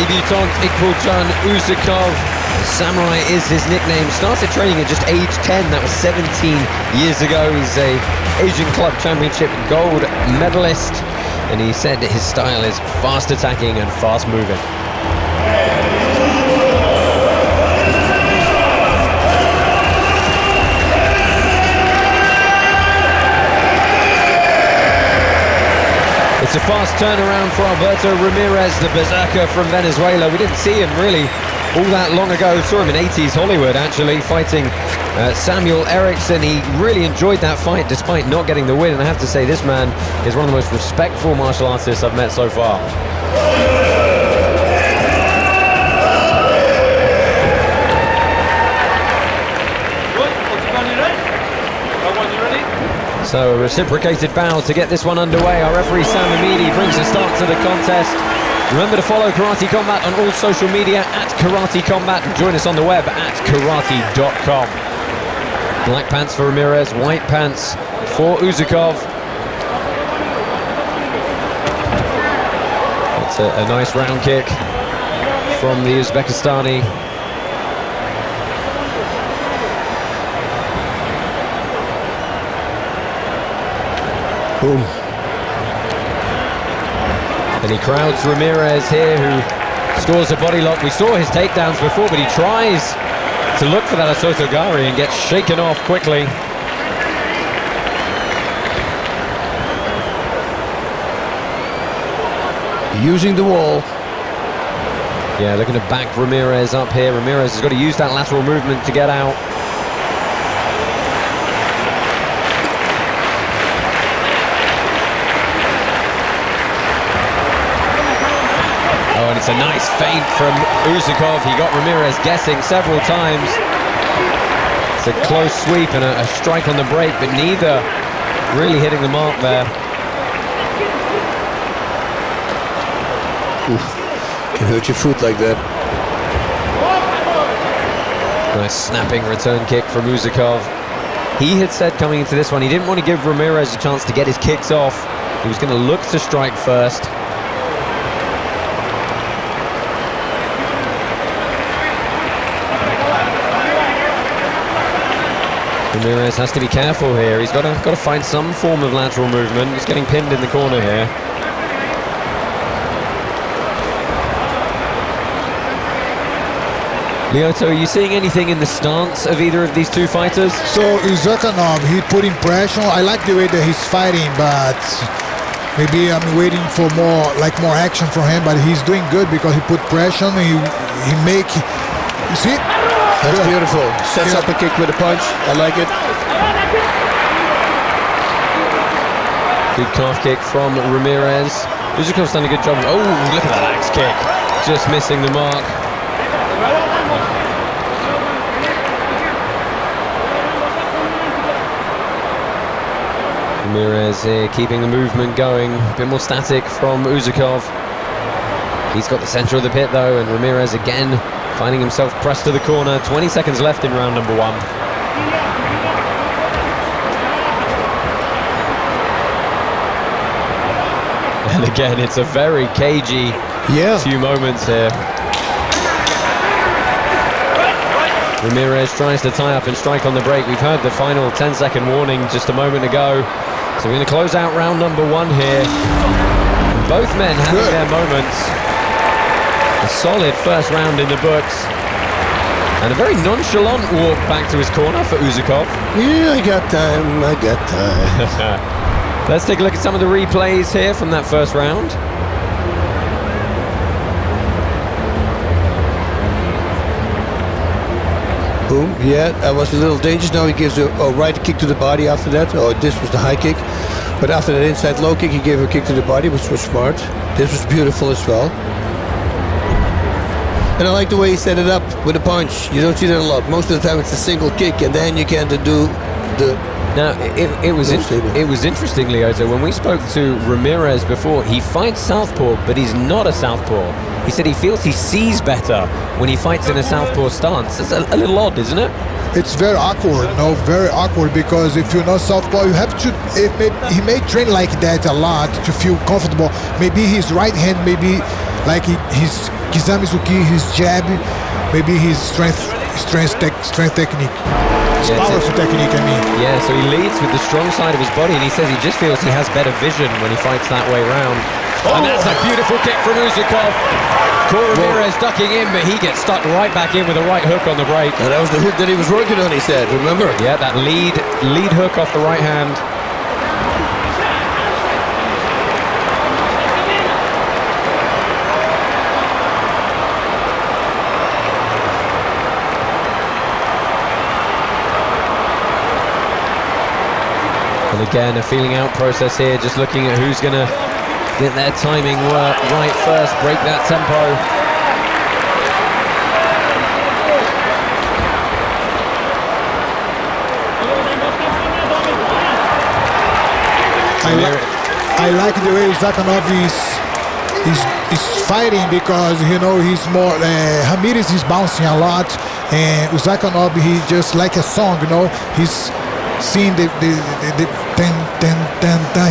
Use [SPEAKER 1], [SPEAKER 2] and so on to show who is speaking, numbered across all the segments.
[SPEAKER 1] debutant Ikboljon Uzakov. Samurai is his nickname. Started training at just age 10. That was 17 years ago. He's a Asian Club Championship gold medalist, and he said his style is fast attacking and fast moving. It's a fast turnaround for Alberto Ramirez, the berserker from Venezuela. We didn't see him really all that long ago. Saw him in 80s Hollywood, actually, fighting Samuel Erickson. He really enjoyed that fight despite not getting the win. And I have to say, this man is one of the most respectful martial artists I've met so far. So a reciprocated bow to get this one underway. Our referee Sam Amidi brings a start to the contest. Remember to follow Karate Combat on all social media at Karate Combat, and join us on the web at karate.com. Black pants for Ramirez, white pants for Uzakov. It's a nice round kick from the Uzbekistani. Boom. And he crowds Ramirez here, who scores a body lock. We saw his takedowns before, but he tries to look for that Asotogari and gets shaken off quickly.
[SPEAKER 2] Using the wall.
[SPEAKER 1] Yeah, looking to back Ramirez up here. Ramirez has got to use that lateral movement to get out. Oh, and it's a nice feint from Uzakov. He got Ramirez guessing several times. It's a close sweep and a strike on the break, but neither really hitting the mark there.
[SPEAKER 2] Oof. Can hurt your foot like that.
[SPEAKER 1] Nice snapping return kick from Uzakov. He had said coming into this one he didn't want to give Ramirez a chance to get his kicks off. He was going to look to strike first. Ramirez has to be careful here. He's got to find some form of lateral movement. He's getting pinned in the corner here. Lyoto, are you seeing anything in the stance of either of these two fighters?
[SPEAKER 3] So Uzakov, he put in pressure. I like the way that he's fighting, but maybe I'm waiting for more action from him. But he's doing good because he put pressure. He make. You see?
[SPEAKER 2] That's beautiful. Sets up a kick with a punch. I like it.
[SPEAKER 1] Good calf kick from Ramirez. Uzakov's done a good job. Oh, look at that axe kick. Just missing the mark. Ramirez here keeping the movement going. A bit more static from Uzakov. He's got the center of the pit though, and Ramirez again finding himself pressed to the corner. 20 seconds left in round number one. And again, it's a very cagey few moments here. Ramirez tries to tie up and strike on the break. We've heard the final 10-second warning just a moment ago. So we're going to close out round number one here. Both men having their moments. A solid first round in the books. And a very nonchalant walk back to his corner for Uzakov.
[SPEAKER 2] Yeah, I got time.
[SPEAKER 1] Let's take a look at some of the replays here from that first round.
[SPEAKER 2] Boom. Yeah, that was a little dangerous. Now he gives a right kick to the body after that. Oh, this was the high kick. But after that inside low kick, he gave a kick to the body, which was smart. This was beautiful as well. And I like the way he set it up with a punch. You don't see that a lot. Most of the time it's a single kick, and then you can't do the...
[SPEAKER 1] Now, it was interesting, Lyoto, when we spoke to Ramirez before, he fights southpaw, but he's not a southpaw. He said he feels he sees better when he fights in a southpaw stance. It's a little odd, isn't it?
[SPEAKER 3] It's very awkward, very awkward, because if you're not southpaw, you have to, he may train like that a lot to feel comfortable. Maybe his right hand, maybe like he's Kizamizuki, his jab, maybe his strength technique. His powerful technique, I mean.
[SPEAKER 1] Yeah, so he leads with the strong side of his body, and he says he just feels he has better vision when he fights that way round. And that's a beautiful kick from Uzakov. Ramirez ducking in, but he gets stuck right back in with a right hook on the break.
[SPEAKER 2] And that was the hook that he was working on, he said, remember?
[SPEAKER 1] Yeah, that lead hook off the right hand. And again, a feeling out process here, just looking at who's going to get their timing right first, break that tempo.
[SPEAKER 3] I like the way Uzakov is fighting, because you know he's more Ramirez is bouncing a lot, and Uzakov, he just like a song, you know, he's seeing the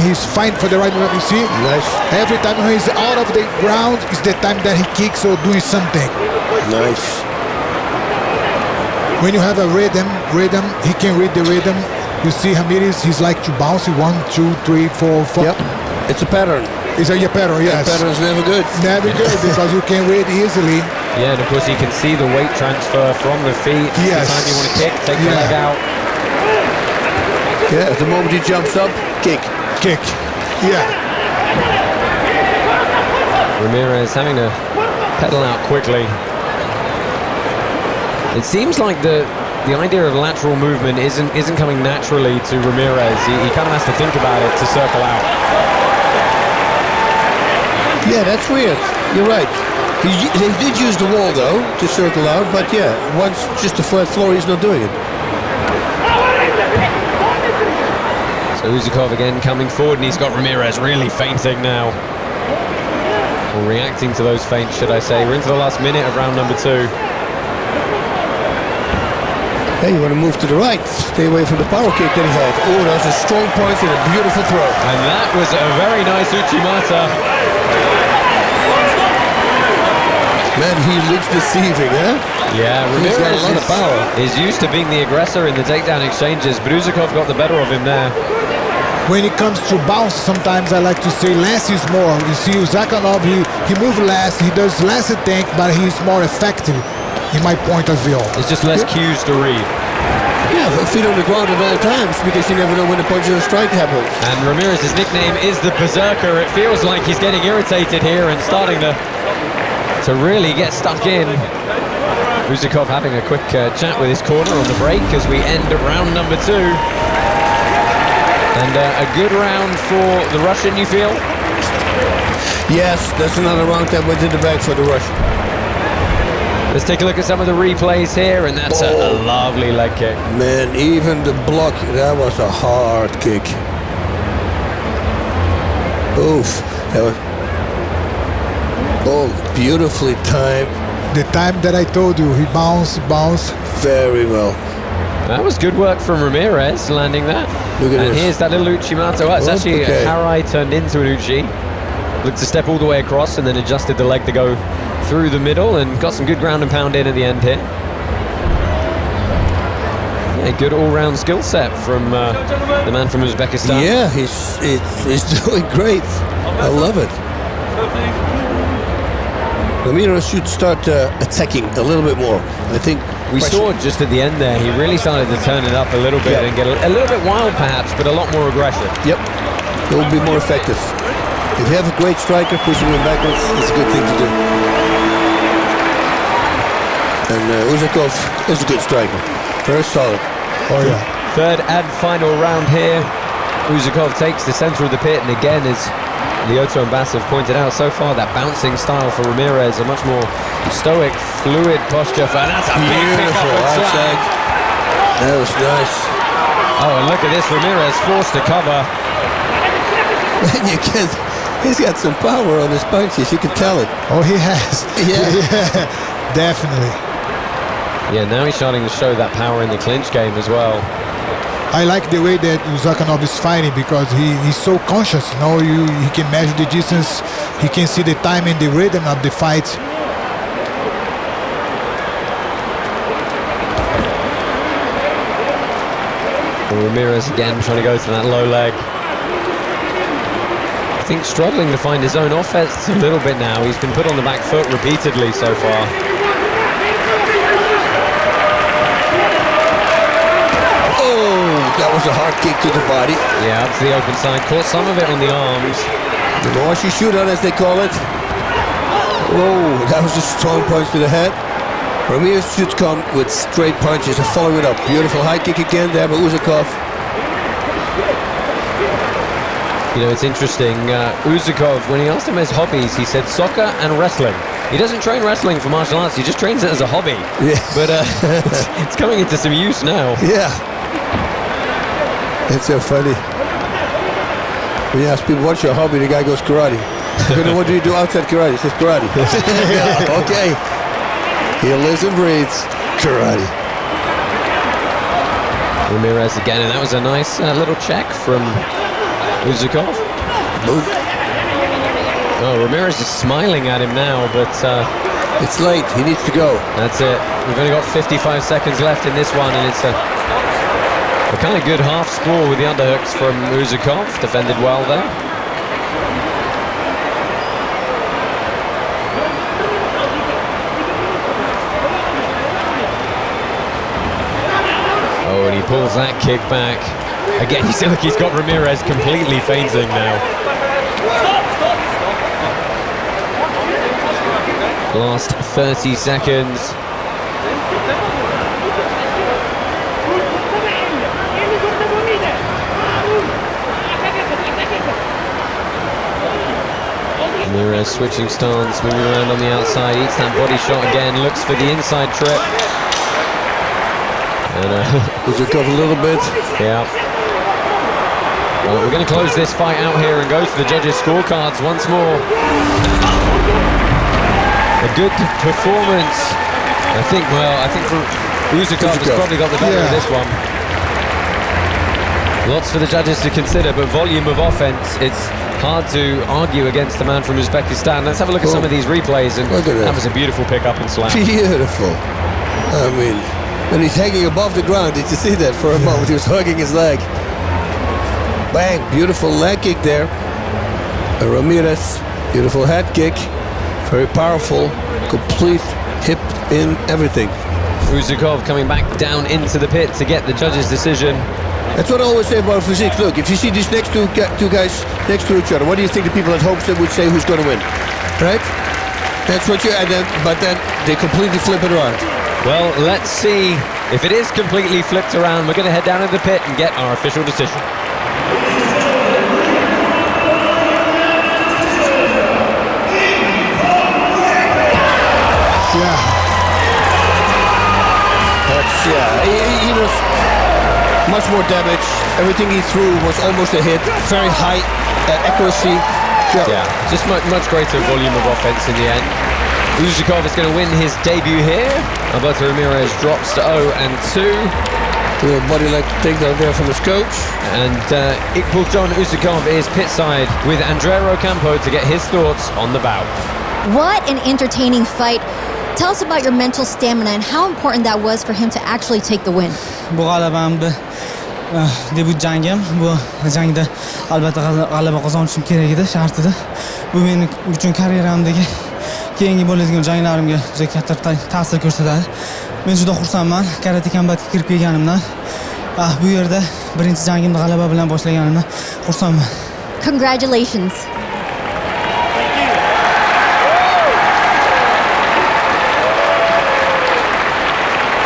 [SPEAKER 3] he's fighting for the right moment. You see,
[SPEAKER 2] Nice.
[SPEAKER 3] every time he's out of the ground is the time that he kicks or doing something.
[SPEAKER 2] Nice.
[SPEAKER 3] When you have a rhythm, he can read the rhythm. You see Ramirez, he's like to bounce 1, 2, 3, 4, 5.
[SPEAKER 2] Yep. It's a pattern.
[SPEAKER 3] It's a pattern, yes.
[SPEAKER 2] Pattern's never good.
[SPEAKER 3] Never good, because you can read easily.
[SPEAKER 1] Yeah, and of course you can see the weight transfer from the feet.
[SPEAKER 3] Yes.
[SPEAKER 1] The time you want to kick, take the leg out.
[SPEAKER 2] Yeah, at the moment he jumps up, kick.
[SPEAKER 3] Yeah.
[SPEAKER 1] Ramirez having to pedal out quickly. It seems like the idea of lateral movement isn't coming naturally to Ramirez. He kind of has to think about it to circle out.
[SPEAKER 2] Yeah, that's weird. You're right. He did use the wall though to circle out, but yeah, once just a flat floor, he's not doing it.
[SPEAKER 1] So Uzakov again coming forward, and he's got Ramirez really feinting now. Or reacting to those feints, should I say. We're into the last minute of round number 2.
[SPEAKER 2] Hey, you want to move to the right. Stay away from the power kick that he had. Oh, that was a strong point and a beautiful throw.
[SPEAKER 1] And that was a very nice Uchimata.
[SPEAKER 2] Man, he looks deceiving, huh?
[SPEAKER 1] Yeah,
[SPEAKER 2] He's got a
[SPEAKER 1] Ramirez
[SPEAKER 2] lot of power.
[SPEAKER 1] is used to being the aggressor in the takedown exchanges, but Uzakov got the better of him there.
[SPEAKER 3] When it comes to bounce, sometimes I like to say less is more. You see, Uzakov, he moves less, he does less attack, but he's more effective, in my point of view.
[SPEAKER 1] There's just less cues to read.
[SPEAKER 2] Yeah, feet on the ground at all times, because you never know when a punch or a strike happens.
[SPEAKER 1] And Ramirez's nickname is the Berserker. It feels like he's getting irritated here and starting to really get stuck in. Uzakov having a quick chat with his corner on the break as we end round number 2. And a good round for the Russian, you feel?
[SPEAKER 2] Yes, that's another round that went in the bag for the Russian.
[SPEAKER 1] Let's take a look at some of the replays here, and that's a lovely leg kick.
[SPEAKER 2] Man, even the block, that was a hard kick. Oof, that was... Oh, beautifully timed.
[SPEAKER 3] The time that I told you, he bounced.
[SPEAKER 2] Very well.
[SPEAKER 1] That was good work from Ramirez, landing that.
[SPEAKER 2] Look at
[SPEAKER 1] and
[SPEAKER 2] this.
[SPEAKER 1] here's that little Uchimata. Oh, it's actually
[SPEAKER 2] okay.
[SPEAKER 1] a Harai turned into an Uchi. Looked to step all the way across and then adjusted the leg to go through the middle and got some good ground and pound in at the end here. Yeah, good all-round skill set from the man from Uzbekistan.
[SPEAKER 2] Yeah, he's doing great. I love it. Ramirez should start attacking a little bit more. I think
[SPEAKER 1] we saw just at the end there, he really started to turn it up a little bit and get a little bit wild perhaps, but a lot more aggression.
[SPEAKER 2] Yep, it will be more effective. If you have a great striker pushing him backwards, it's a good thing to do. And Uzakov is a good striker. Very solid.
[SPEAKER 3] Oh yeah.
[SPEAKER 1] Third and final round here. Uzakov takes the center of the pit, and again, as Lyoto and Bass have pointed out so far, that bouncing style for Ramirez, a much more stoic, fluid posture for, and that's a big pick up and slag.
[SPEAKER 2] That was nice.
[SPEAKER 1] Oh, and look at this, Ramirez forced to cover.
[SPEAKER 2] And you can, he's got some power on his punches, you can tell it.
[SPEAKER 3] Oh, he has.
[SPEAKER 2] Yeah.
[SPEAKER 3] Definitely.
[SPEAKER 1] Yeah, now he's starting to show that power in the clinch game as well.
[SPEAKER 3] I like the way that Uzakov is fighting, because he's so conscious. You know, he can measure the distance, he can see the time and the rhythm of the fight.
[SPEAKER 1] Ramirez again trying to go to that low leg. I think struggling to find his own offense a little bit now. He's been put on the back foot repeatedly so far.
[SPEAKER 2] Oh, that was a hard kick to the body.
[SPEAKER 1] Yeah, up to the open side. Caught some of it on the arms.
[SPEAKER 2] The Marshy shootout, as they call it. Oh, that was a strong punch to the head. Ramirez should come with straight punches and follow it up. Beautiful high kick again there by Uzakov.
[SPEAKER 1] You know, it's interesting. Uzakov, when he asked him his hobbies, he said soccer and wrestling. He doesn't train wrestling for martial arts. He just trains it as a hobby.
[SPEAKER 2] Yeah.
[SPEAKER 1] But it's coming into some use now.
[SPEAKER 2] Yeah. It's so funny. When you ask people, what's your hobby? The guy goes, karate. What do you do outside karate? He says, karate. Yeah, okay. He lives and breathes karate.
[SPEAKER 1] Ramirez again, and that was a nice little check from Uzakov. Oh, Ramirez is smiling at him now, but
[SPEAKER 2] it's late. He needs to go.
[SPEAKER 1] That's it. We've only got 55 seconds left in this one, and it's a kind of good half spool with the underhooks from Uzakov. Defended well there. Oh, and he pulls that kick back. Again, you see, look, he's got Ramirez completely fainting now. Last 30 seconds. Ramirez switching stance, moving around on the outside, eats that body shot again, looks for the inside trip. And
[SPEAKER 2] Uzakov a little bit.
[SPEAKER 1] Yeah. Well, we're going to close this fight out here and go to the judges' scorecards once more. A good performance. I think for Uzakov has probably got the better of this one. Lots for the judges to consider, but volume of offense, it's hard to argue against the man from Uzbekistan. Let's have a look at some of these replays, and that was a beautiful pickup and slam.
[SPEAKER 2] Beautiful. I mean, and he's hanging above the ground. Did you see that for a moment? He was hugging his leg. Bang, beautiful leg kick there. And Ramirez, beautiful head kick. Very powerful, complete hip in everything.
[SPEAKER 1] Uzakov coming back down into the pit to get the judge's decision.
[SPEAKER 2] That's what I always say about physique. Look, if you see these next two guys next to each other, what do you think the people at Homestead would say who's going to win? Right? That's what you... but then they completely flip it around.
[SPEAKER 1] Well, let's see if it is completely flipped around. We're going to head down to the pit and get our official decision.
[SPEAKER 2] He was much more damage. Everything he threw was almost a hit. Very high accuracy.
[SPEAKER 1] Yeah, just much greater volume of offense in the end. Uzakov is going to win his debut here. Alberto Ramirez drops to 0-2.
[SPEAKER 2] Little body leg takedown there from his coach.
[SPEAKER 1] And Ikboljon Uzakov is pit side with Andrea Rocampo to get his thoughts on the bout.
[SPEAKER 4] What an entertaining fight. Tell us about your mental stamina and how important that was for him to actually take the win.
[SPEAKER 5] Bu g'alabamni debut jangim. Bu jangda albatta g'alaba qozonishim kerak edi, shart edi. Bu mening uchun karyeramdagi keyingi bo'ladigan janglarimga juda katta ta'sir ko'rsatadi. Men juda xursandman karate kombatga kirib kelganimdan. Bu yerda birinchi jangimni g'alaba bilan boshlaganimdan xursandman.
[SPEAKER 4] Congratulations.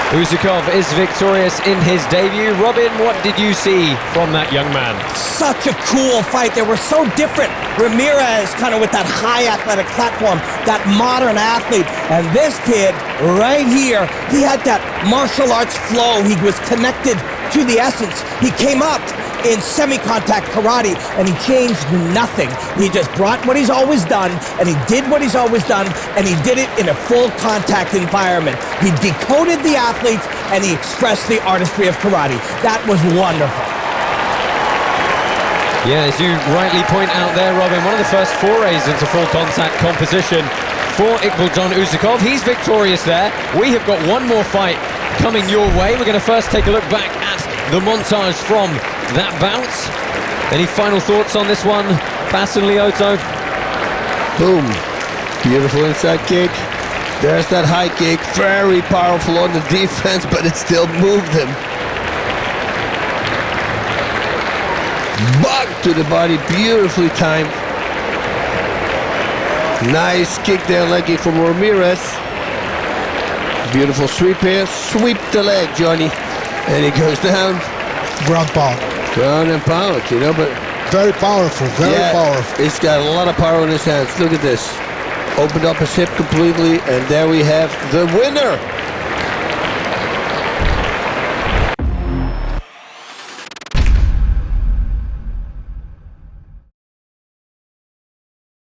[SPEAKER 1] Uzakov is victorious in his debut. Robin, what did you see from that young man?
[SPEAKER 6] Such a cool fight. They were so different. Ramirez kind of with that high athletic platform, that modern athlete. And this kid right here, he had that martial arts flow. He was connected to the essence. He came up in semi-contact karate and he changed nothing. He just brought what he's always done and he did what he's always done and he did it in a full contact environment. He decoded the athletes and he expressed the artistry of karate. That was wonderful.
[SPEAKER 1] Yeah, as you rightly point out there, Robin, one of the first forays into full contact competition for Ikboljon Uzakov. He's victorious there. We have got one more fight coming your way. We're going to first take a look back at the montage from that bout. Any final thoughts on this one, Bas and Lyoto?
[SPEAKER 2] Boom. Beautiful inside kick. There's that high kick. Very powerful on the defense, but it still moved him. Bug to the body, beautifully timed. Nice kick there, leg kick from Ramirez. Beautiful sweep here. Sweep the leg, Johnny. And he goes down.
[SPEAKER 3] Ground pound.
[SPEAKER 2] Ground and pound, you know, but
[SPEAKER 3] Very powerful, very powerful.
[SPEAKER 2] he's got a lot of power in his hands. Look at this. Opened up his hip completely, and there we have the winner.